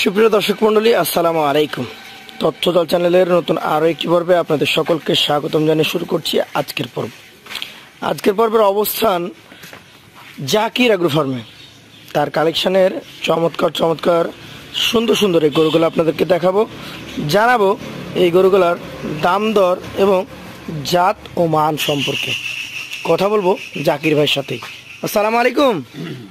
সুপ্রিয় দর্শক মন্ডলী, আসসালামু আলাইকুম। তথ্যদল চ্যানেলের নতুন আরও একটি পর্বে আপনাদের সকলকে স্বাগতম জানিয়ে শুরু করছি আজকের পর্ব। আজকের পর্বের অবস্থান জাকির এগ্রো ফার্মে। তার কালেকশনের চমৎকার সুন্দর সুন্দর এই গরুগুলো আপনাদেরকে দেখাবো, জানাবো এই গরুগুলার দাম দর এবং জাত ও মান সম্পর্কে কথা বলবো জাকির ভাইয়ের সাথেই। আসসালামু আলাইকুম।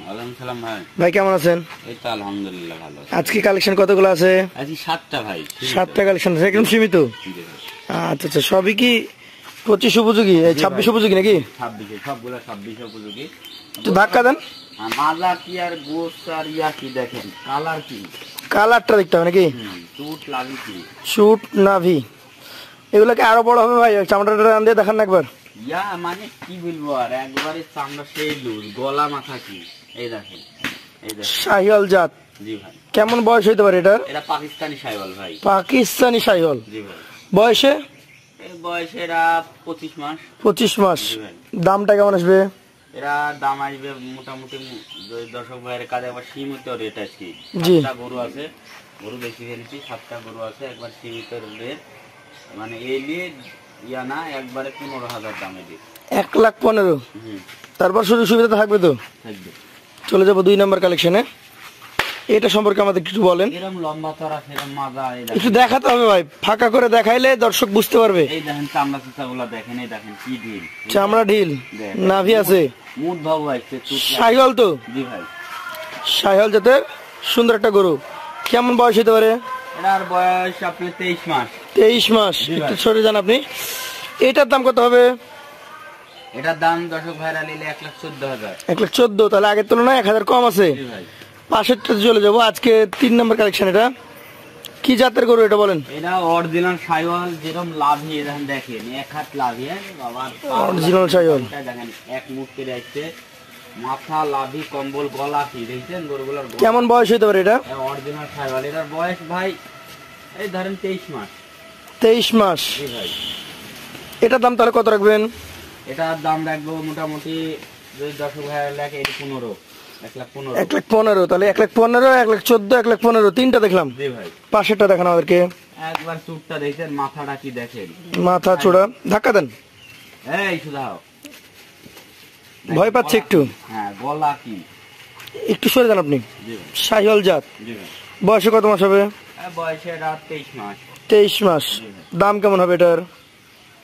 ওয়ালাইকুম সালাম ভাই। ভাই কেমন আছেন? এই তো আলহামদুলিল্লাহ ভালো। আজকে কালেকশন কতগুলো আছে? আজকে 7টা ভাই। 7টা কালেকশন আছে, একদম সীমিত। আচ্ছা, সবই কি 25 উপযোগী, 26 উপযোগী নাকি? 26 সবগুলো 26 উপযোগী। একটু ধাক্কা দেন। মাজা কি আর গোস আর ইয়া কি দেখেন, কালার কি, কালারটা দেখতে হবে নাকি? চুট লাগি কি, শুট নাভি, এগুলোকে আরো বড় হবে ভাই, চামড়াটা টান দিয়ে দেখান না একবার। ইয়া মানে কি বলবো আর, একবারে চামড়া সেই লুজ, গলা মাথা কি, এই দেখেন, এই দেখেন শাহিওয়াল জাত। জি ভাই। কেমন বয়স হইতে পারে এটা? এটা পাকিস্তানি শাহিওয়াল ভাই। পাকিস্তানি শাহিওয়াল। জি ভাই। বয়সে? এই বয়সে এরা 25 মাস। 25 মাস। জি ভাই। দামটা কেমন আসবে? এরা দাম আসবে মোটামুটি, দর্শক ভাইয়ের কাছে একবার সীমিত রেট আছে। জি। 7টা গরু আছে, গরু বেশি ফেলেছি, 7টা গরু আছে, একবার সীমিত রেট, মানে এই নিয়ে ইয়া না, একবারে 15,000 দামে দিই। 1,15,000। তারপর সুযোগ সুবিধা থাকবে তো? থাকবে। চলে যাবো 2 নম্বর কালেকশনে। এটা সম্পর্কে আমাদের একটু বলেন। এরকম লম্বা চড়া, সেরকম মাজা, একটু দেখাতে হবে ভাই, ফাঁকা করে দেখাইলে দর্শক বুঝতে পারবে। এই দেখেন চামড়া চিতাগুলো দেখেন, এই দেখেন কি ঢিল, চামড়া ঢিল, নাভি আছে, মুড ভাব আসছে। শাহিওয়াল তো? জি ভাই। শাহিওয়াল জাতের সুন্দর একটা গরু। কেমন বয়স হতে পারে? এটার বয়স আপনার 23 মাস। 23 মাস। একটু সরে যান আপনি। এটার দাম কত হবে? এটার দাম দর্শক ভাইরা নিলে 1,14,000। 1,14,000। তাহলে আগের তুলনায় 1,000 কম আছে। জি ভাই। পাশেরটা চলে যাবো। আজকে 3 নম্বর কালেকশন। এটা কি জাতের গরু এটা বলেন? এটা অরিজিনাল শাহিওয়াল, যেরকম লাভি দেখেন, দেখেন এক হাত লাভি, বাবা অরিজিনাল শাহিওয়াল দেখেন, এক মুখ কেটে আসছে, মাথা লাভি, কম্বল, গলা কি দেখছেন গরুগুলোর। কেমন বয়স হতে পারে এটা? অরিজিনাল শাহিওয়াল। এটার বয়স ভাই এই ধরেন 23 মাস। 23 মাস। জি ভাই। এটার দাম তাহলে কত রাখবেন? এটার দাম রাখবো মোটামুটি, যদি দর্শক ভাই লাগে 15, 1,15,000। 1,15,000। তাহলে 1,15,000, 1,14,000, 1,15,000, তিনটা দেখলাম। জি ভাই। পাশেরটা দেখান আমাদেরকে। একবার চুটটা দেখছেন, মাথাটা কি দেখেন, মাথা চূড়া, ধাক্কা দেন। এই সুধাও, ভয় পাচ্ছে একটু। হ্যাঁ, গলা কি, একটু সরে যান আপনি। জি ভাই। শাহিওয়াল জাত। জি ভাই। বয়সে কত মাস হবে? বয়সে এটা 23 মাস। 23 মাস। দাম কেমন হবে এটার?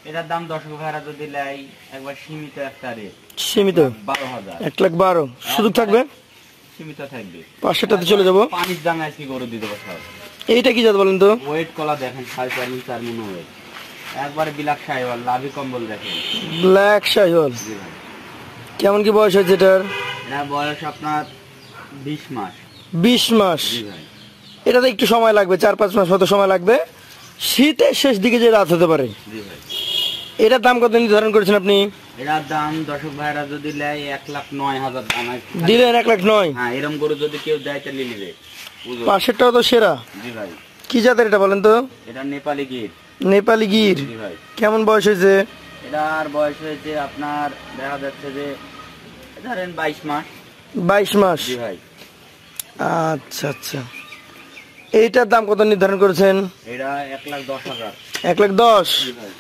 এটার দাম দর্শক ভাইরা যদি লাই, একবার সীমিত একটা রেট। সীমিত 12,000। 1,12,000 সুযোগ থাকবে? সীমিত থাকবে। পাশেরটাতে চলে যাবো। পানির দামে আজকে গরু দিতে পারবে। এইটা কি জাত বলেন তো? ওয়েট কলা দেখেন, 4.5 মন ওয়েট, একবার বিলাক শাহিওয়াল, লাভি কম্বল দেখেন, ব্ল্যাক শাহিওয়াল। জি ভাই। কেমন কি বয়স হয়েছে এটার? এটার বয়স আপনার 20 মাস। 20 মাস। জি ভাই। এটাতে একটু সময় লাগবে, 4-5 মাস মতো সময় লাগবে। শীতের শেষ দিকে যে রাত হতে পারে। জি ভাই। এটার দাম কত নির্ধারণ করেছেন আপনি? এটার দাম দর্শক ভাইরা যদি নেয় 1,09,000 দাম দিলেন। 1,09,000। হ্যাঁ, এরকম গরু যদি কেউ দেয় তাহলে নিবে। পাশেরটাও তো সেরা। জি ভাই। কি জাতের এটা বলেন তো? এটা নেপালি গির। নেপালি গির। জি ভাই। কেমন বয়স হয়েছে? এটার বয়স হয়েছে আপনার, দেখা যাচ্ছে যে ধরেন 22 মাস। 22 মাস। জি ভাই। আচ্ছা। এইটার দাম কত নির্ধারণ করেছেন? এটা 1,10,000। 1,10,000। জি ভাই।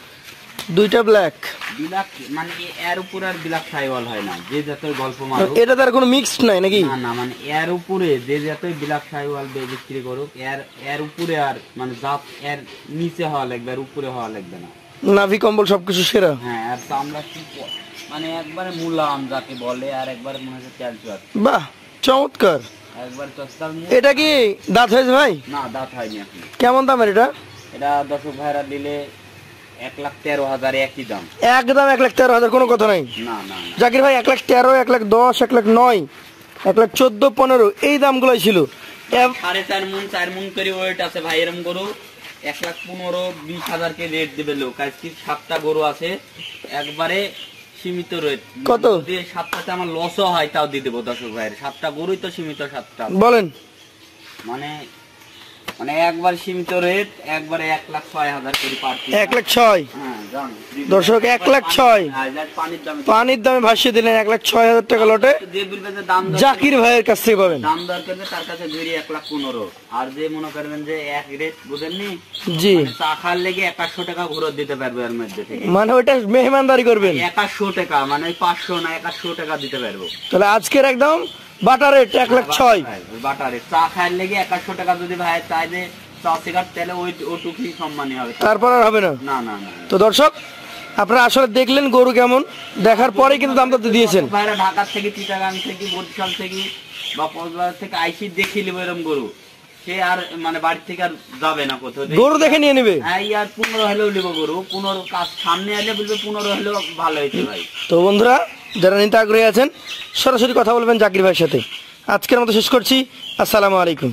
দুইটা ব্ল্যাক। বিলাক মানে এর উপর আর বিলাক শাহিওয়াল হয় না, যে জাতের গল্প মারুক। এটা তার কোনো মিক্সড নাই নাকি? না, মানে এর উপরে যে জাতের বিলাক শাহিওয়াল বিক্রি করুক, এর উপরে আর মানে জাত এর নিচে হওয়া লাগবে, আর উপরে হওয়া লাগবে না। নাভি কম্বল সবকিছু সেরা। হ্যাঁ, আর চামড়া কি মানে একবারে মুলাম যাকে বলে, আর একবারে মনে হচ্ছে ক্যালচুয়ার। বাহ, চমৎকার। একবার চস্তার। এটা কি দাঁত হয়েছে ভাই? না, দাঁত হয়নি এখন। কেমন দামের এটা? এটা দর্শক ভাইরা দিলে 1,13,000 একই দাম। একদম 1,13,000, কোনো কথা নাই। না। জাকির ভাই 1,13,000, 1,10,000, 1,09,000, 1,14,000, 15,000 এই দামগুলোই ছিল। 4.5 মন 4 মন করে ওয়েট আছে ভাই। এরম গরু 1,15,000-20,000 কে রেট দেবে লোক। আজকে 7টা গরু আছে, একবারে সীমিত রেট। কত? যদি 7টাতে আমার লসও হয় তাও দিয়ে দেবো দর্শক ভাইয়ের। 7টা গরুই তো সীমিত, 7টা বলেন। মানে মানে একবার সীমিত রেট, একবারে 1,06,000 করে পার পিস। 1,06,000। হ্যাঁ জান দর্শক 1,06,000 পানির দামে পানির দামে ভাসিয়ে দিলেন 1,06,000 টাকা লটে। যে বলবে যে দাম দর জাকির ভাইয়ের কাছ থেকে পাবেন। দাম দর করবে তার কাছে ধরি 1,15,000। আর যে মনে করবেন যে এক রেট বুঝেননি, জি মানে চা খাওয়ার লেগে 1,100 টাকা ঘুরত দিতে পারবে এর মধ্যে থেকে। মানে ওইটা মেহমানদারি করবেন 1,100 টাকা, মানে 500 না 1,100 টাকা দিতে পারবো। তাহলে আজকের একদম বাটার রেট 1,06,000। বাটারে চা খাওয়ার লেগে 1,100 টাকা যদি ভাই চাই যে চা সিগারেট, তাহলে ওটুকুই সম্মানী হবে, তারপর আর হবে না। না না না। তো দর্শক আপনারা আসলে দেখলেন গরু কেমন, দেখার পরে কিন্তু দাম দর দিয়েছেন। ভাইরা ঢাকা থেকে, চিটাগাং থেকে, বরিশাল থেকে বা কক্সবাজার থেকে আইসি দেখে নিব এরকম গরু, সে আর মানে বাড়ি থেকে আর যাবে না কোথাও, গরু দেখে নিয়ে নেবে। হ্যাঁ আর 15 হলেও নিব গরু, 15 কাজ সামনে এলে বলবে 15 হলেও ভালো হয়েছে ভাই। তো বন্ধুরা যারা নিতে আগ্রহী আছেন সরাসরি কথা বলবেন জাকির ভাইয়ের সাথে। আজকের মতো শেষ করছি, আসসালামু আলাইকুম।